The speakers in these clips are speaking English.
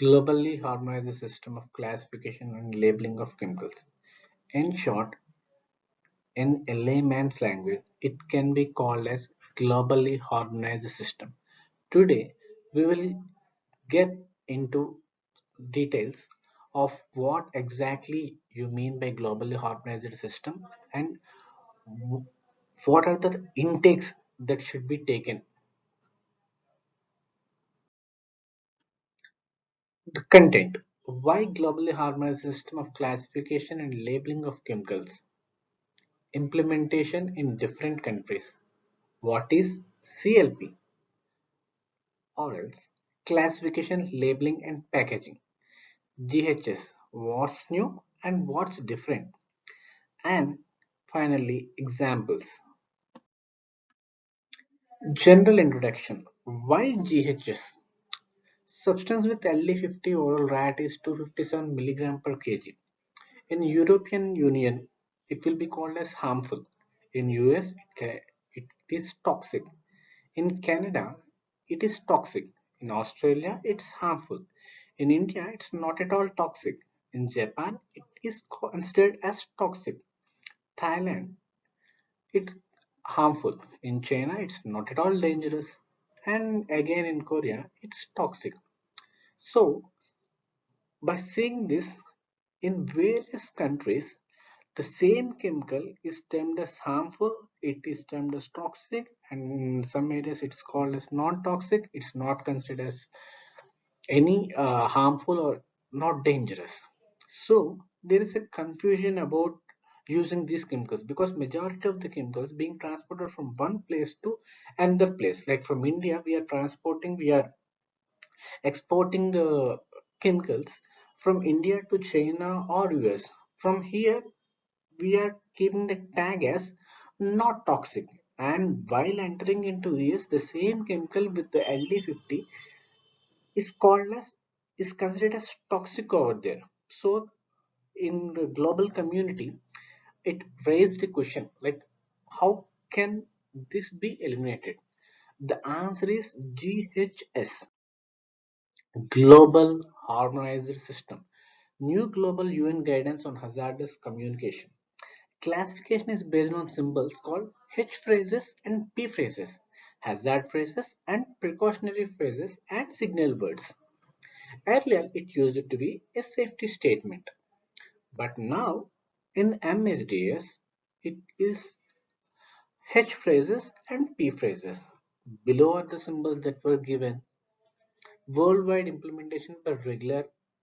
Globally harmonized system of classification and labeling of chemicals. In short, in a layman's language, it can be called as globally harmonized system. Today, we will get into details of what exactly you mean by globally harmonized system and w- what are the intakes that should be taken. The content. Why globally harmonized system of classification and labeling of chemicals? Implementation in different countries. What is CLP or else classification, labeling and packaging. GHS. What's new and what's different? And finally, examples. General introduction. Why GHS? Substance with LD50 oral rat is 257 mg per kg. In European Union, it will be called as harmful. In US, it is toxic. In Canada, it is toxic. In Australia, it's harmful. In India, it's not at all toxic. In Japan, it is considered as toxic. Thailand, it's harmful. In China, it's not at all dangerous. And again in Korea, it's toxic. So, by seeing this, in various countries, the same chemical is termed as harmful, it is termed as toxic, and in some areas it is called as non-toxic. It's not considered as any harmful or not dangerous. So there is a confusion about using these chemicals because majority of the chemicals being transported from one place to another place. Like from India, we are exporting the chemicals from India to China or US. From here, we are keeping the tag as not toxic. And while entering into US, the same chemical with the LD50 is called as is considered as toxic over there. So in the global community, it raised a question like how can this be eliminated? The answer is GHS, Global Harmonized System. New global UN guidance on hazardous communication. Classification is based on symbols called H phrases and P phrases, hazard phrases and precautionary phrases and signal words. Earlier, it used to be a safety statement, but now in MSDS, it is H phrases and P phrases. Below are the symbols that were given. Worldwide implementation by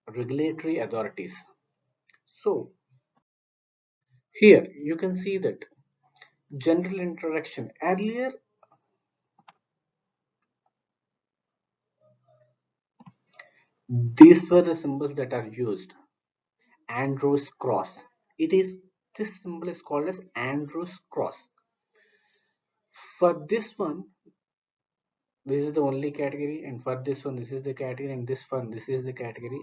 regulatory authorities. So here you can see that general introduction. Earlier, these were the symbols that are used. Andrews cross. It is this symbol is called as Andrews cross. For this one, this is the only category, and for this one, this is the category, and this one, this is the category.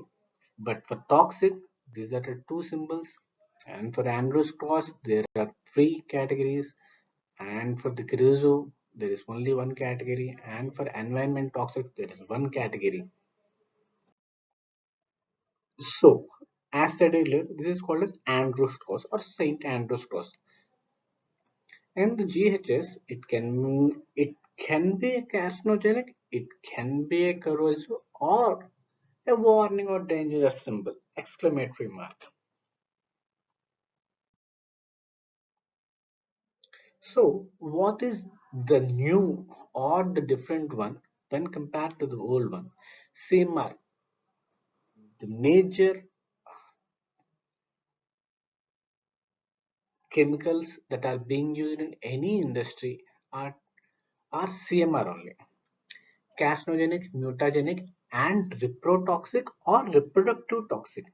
But for toxic, these are the two symbols, and for Andrews cross, there are three categories, and for the Crusoe, there is only one category, and for environment toxic, there is one category. So, as said earlier, this is called as Andrews cross or Saint Andrews cross. And the GHS, it can be a carcinogenic, it can be a corrosive, or a warning or dangerous symbol, exclamatory mark. So, what is the new or the different one when compared to the old one? Same mark. The major chemicals that are being used in any industry are CMR only. Carcinogenic, mutagenic, and reprotoxic or reproductive toxic.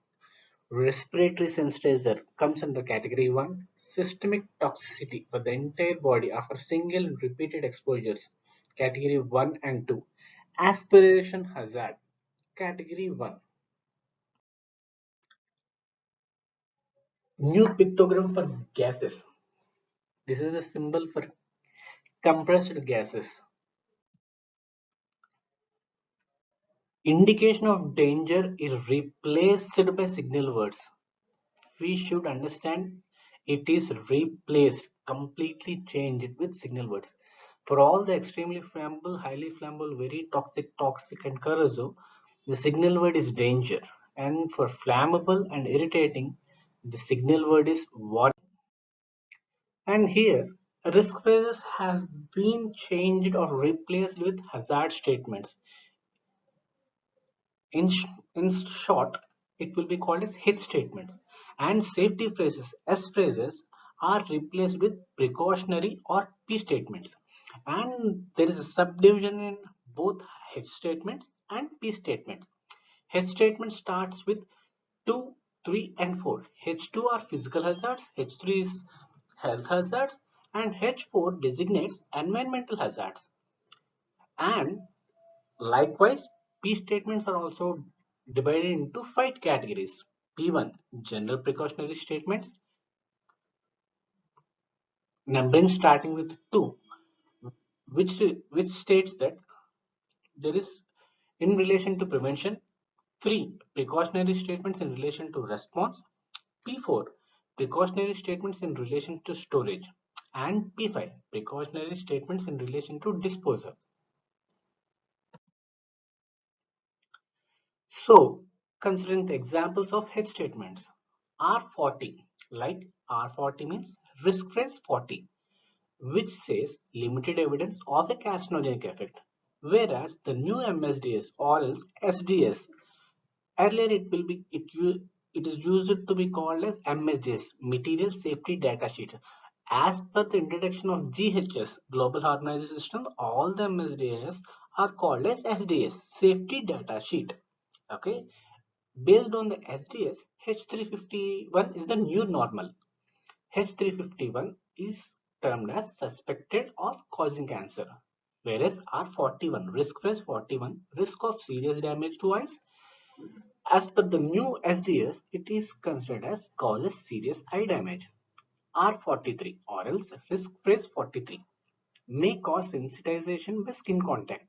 Respiratory sensitizer comes under category 1. Systemic toxicity for the entire body after single repeated exposures, category 1 and 2. Aspiration hazard, category 1. New pictogram for gases. This is a symbol for compressed gases. Indication of danger is replaced by signal words. We should understand it is replaced, completely changed with signal words. For all the extremely flammable, highly flammable, very toxic, and corrosive, the signal word is danger. And for flammable and irritating, the signal word is warning. And here, risk phrases has been changed or replaced with hazard statements. In, in short, it will be called as H statements. And safety phrases, S phrases, are replaced with precautionary or P statements. And there is a subdivision in both H statements and P statements. H statement starts with 2, 3, and 4. H2 are physical hazards, H3 is health hazards, and H4 designates environmental hazards. And likewise, P statements are also divided into 5 categories. P1, general precautionary statements, numbering starting with 2, which states that there is in relation to prevention. 3, precautionary statements in relation to response. P4, precautionary statements in relation to storage. And P5, precautionary statements in relation to disposal. So, considering the examples of H statements, R40, like R40 means risk phrase 40, which says limited evidence of a carcinogenic effect, whereas the new MSDS or else SDS, earlier it is used to be called as MSDS, Material Safety Data Sheet. As per the introduction of GHS, Global Harmonized System, all the MSDS are called as SDS, Safety Data Sheet. Okay, based on the SDS, H351 is the new normal. H351 is termed as suspected of causing cancer, whereas R41, risk phase 41, risk of serious damage to eyes. As per the new SDS, it is considered as causes serious eye damage. R43 or else risk phase 43 may cause sensitization by skin contact.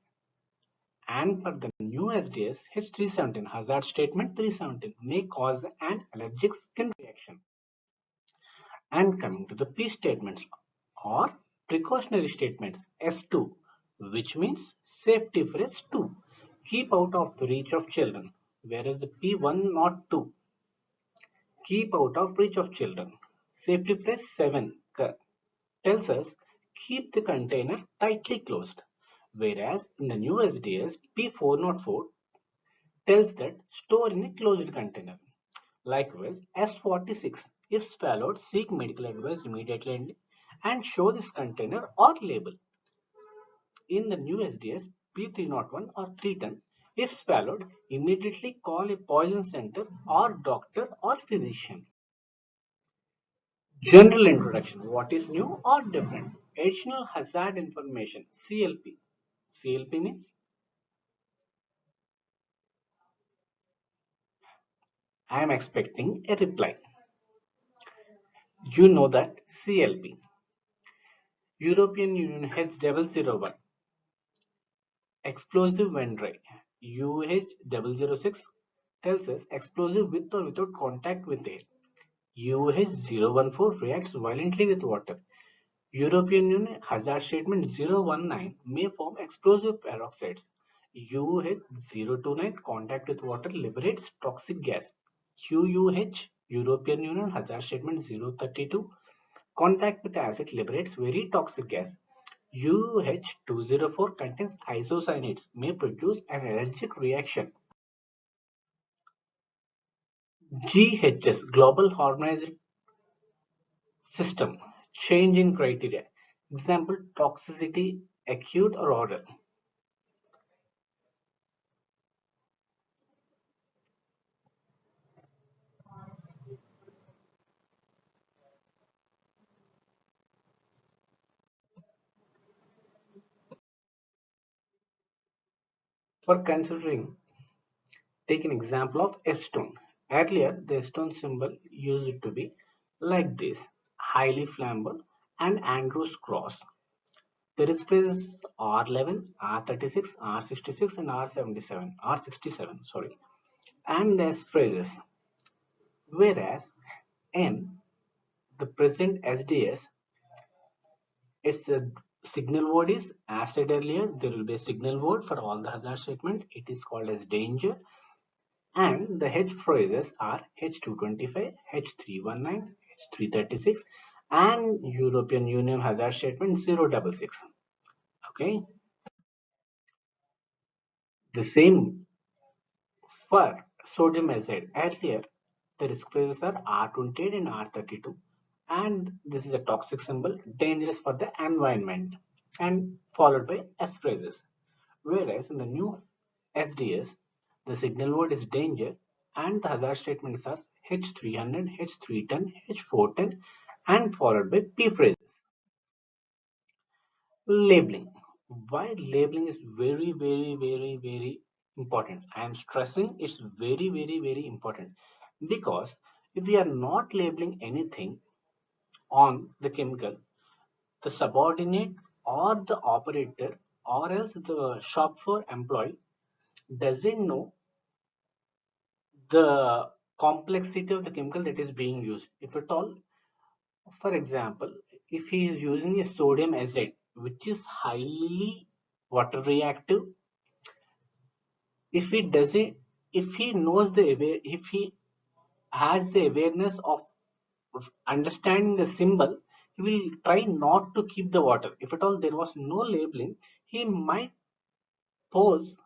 And per the new SDS H317 hazard statement 317 may cause an allergic skin reaction. And coming to the P statements or precautionary statements S2, which means safety phrase 2, keep out of the reach of children, whereas the P1 not 2, keep out of reach of children. Safety phrase 7 tells us keep the container tightly closed, whereas in the new SDS P404 tells that store in a closed container. Likewise, S46, if swallowed, seek medical advice immediately and show this container or label. In the new SDS P301 or 310, if swallowed, immediately call a poison center or doctor or physician. General introduction. What is new or different? Additional hazard information, CLP. CLP means I am expecting a reply. You know that CLP. European Union H001 explosive when dry. UH006 tells us explosive with or without contact with air. UH014 reacts violently with water. European Union hazard statement 019 may form explosive peroxides. UH029 contact with water liberates toxic gas. UUH European Union hazard statement 032 contact with acid liberates very toxic gas. UH204 contains isocyanates, may produce an allergic reaction. GHS Global Harmonized System change in criteria. Example toxicity, acute or oral. For considering, take an example of acetone. Earlier, the acetone symbol used to be like this, highly flammable and Andrews cross. The risk phrases R11, R36, R66, and R77, R67, sorry. And there's phrases. Whereas in the present SDS, its a signal word is, as said earlier, there will be a signal word for all the hazard statement. It is called as danger. And the H phrases are H225, H319, H336, and European Union hazard statement 066. Okay, the same for sodium azide. Earlier, the risk phrases are R28 and R32, and this is a toxic symbol, dangerous for the environment, and followed by S phrases. Whereas in the new SDS, the signal word is danger, and the hazard statements are H300, H310, H410, and followed by P phrases. Labeling. Why labeling is very, very, very, very important. I am stressing it's very, very, very important, because if we are not labeling anything on the chemical, the subordinate or the operator or else the shop floor employee doesn't know the complexity of the chemical that is being used. If at all, for example, if he is using a sodium azide, which is highly water reactive, if he doesn't, if he knows the aware, if he has the awareness of understanding the symbol, he will try not to keep the water. If at all there was no labeling, he might pose,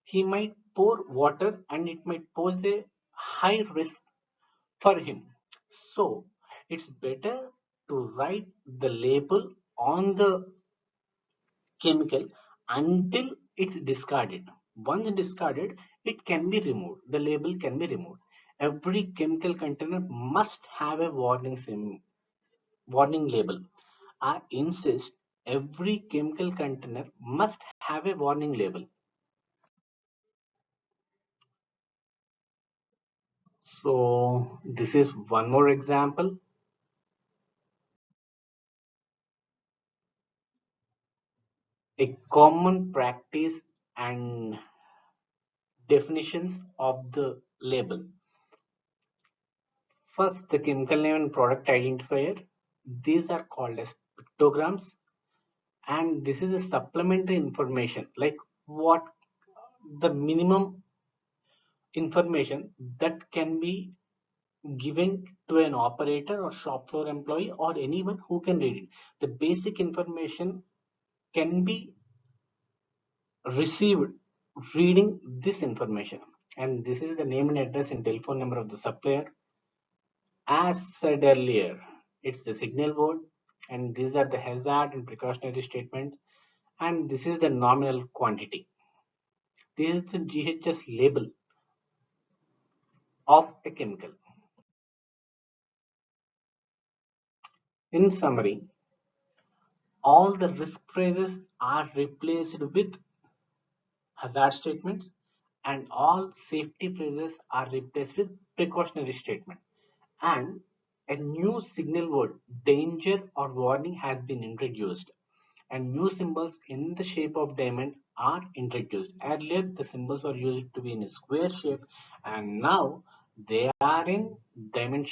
he might pour water, and it might pose a high risk for him. So it's better to write the label on the chemical until it's discarded. Once discarded, it can be removed. The label can be removed. Every chemical container must have a warning label. I insist every chemical container must have a warning label. So this is one more example. A common practice and definitions of the label. First, the chemical name and product identifier. These are called as pictograms, and this is a supplementary information, like what the minimum information that can be given to an operator or shop floor employee or anyone who can read it. The basic information can be received reading this information, and this is the name and address and telephone number of the supplier. As said earlier, it's the signal word, and these are the hazard and precautionary statements, and this is the nominal quantity. This is the GHS label of a chemical. In summary, all the risk phrases are replaced with hazard statements, and all safety phrases are replaced with precautionary statement. And a new signal word, danger or warning, has been introduced, and new symbols in the shape of diamond are introduced. Earlier, the symbols were used to be in a square shape, and now they are in diamond shape.